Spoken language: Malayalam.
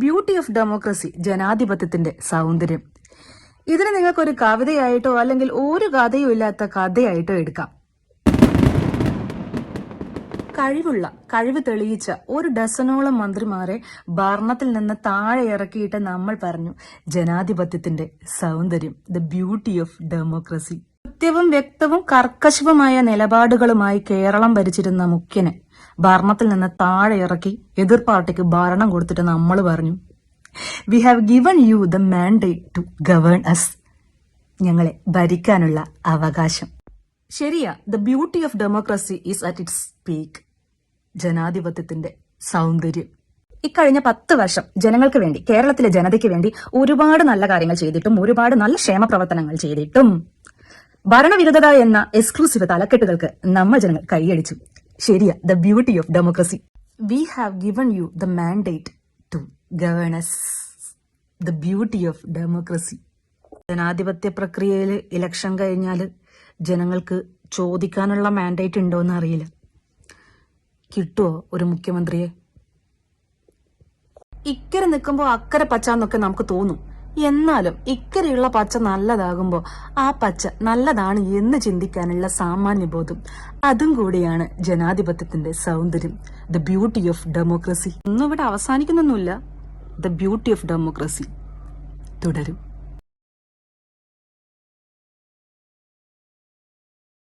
ബ്യൂട്ടി ഓഫ് ഡെമോക്രസി, ജനാധിപത്യത്തിന്റെ സൗന്ദര്യം. ഇതിന് നിങ്ങൾക്കൊരു കവിതയായിട്ടോ അല്ലെങ്കിൽ ഒരു കഥയും ഇല്ലാത്ത കഥയായിട്ടോ എടുക്കാം. കഴിവ് തെളിയിച്ച ഒരു ഡസനോളം മന്ത്രിമാരെ ഭരണത്തിൽ നിന്ന് താഴെ ഇറക്കിയിട്ട് നമ്മൾ പറഞ്ഞു ജനാധിപത്യത്തിന്റെ സൗന്ദര്യം, ദ ബ്യൂട്ടി ഓഫ് ഡെമോക്രസി. കൃത്യവും വ്യക്തവും കർക്കശവുമായ നിലപാടുകളുമായി കേരളം ഭരിച്ചിരുന്ന മുഖ്യനെ ഭരണത്തിൽ നിന്ന് താഴെ ഇറക്കി എതിർ പാർട്ടിക്ക് ഭരണം കൊടുത്തിട്ട് നമ്മൾ പറഞ്ഞു we have given you the mandate to govern us. ഞങ്ങളെ ഭരിക്കാനുള്ള അവകാശം. ശരിയാ, the beauty of democracy is at its peak. ജനാധിപത്യത്തിന്റെ സൗന്ദര്യം. ഇക്കഴിഞ്ഞ 10 വർഷം ജനങ്ങൾക്ക് വേണ്ടി, കേരളത്തിലെ ജനതയ്ക്ക് വേണ്ടി ഒരുപാട് നല്ല കാര്യങ്ങൾ ചെയ്തിട്ടും ഒരുപാട് നല്ല ക്ഷേമ പ്രവർത്തനങ്ങൾ ചെയ്തിട്ടും ഭരണവിരുദ്ധത എന്ന എക്സ്ക്ലൂസീവ് തലക്കെട്ടുകൾക്ക് നമ്മൾ ജനങ്ങൾ കൈയടിച്ചു. ശരിയാ, the beauty of democracy. We have given you the mandate to govern us. The beauty of democracy. ജനാധിപത്യ പ്രക്രിയയിൽ ഇലക്ഷൻ കഴിഞ്ഞാൽ ജനങ്ങൾക്ക് ചോദിക്കാനുള്ള മാൻഡേറ്റ് ഉണ്ടോയെന്ന് അറിയില്ല. കിട്ടുമോ ഒരു മുഖ്യമന്ത്രിയെ? ഇക്കരെ നിൽക്കുമ്പോൾ അക്കരെ പച്ച എന്നൊക്കെ നമുക്ക് തോന്നും. എന്നാലും ഇക്കരെയുള്ള പച്ച നല്ലതാകുമ്പോൾ ആ പച്ച നല്ലതാണ് എന്ന് ചിന്തിക്കാനുള്ള സാമാന്യബോധം, അതും കൂടിയാണ് ജനാധിപത്യത്തിന്റെ സൗന്ദര്യം, ദ ബ്യൂട്ടി ഓഫ് ഡെമോക്രസി. ഒന്നും ഇവിടെ അവസാനിക്കുന്നൊന്നുമില്ല. ദ ബ്യൂട്ടി ഓഫ് ഡെമോക്രസി തുടരും.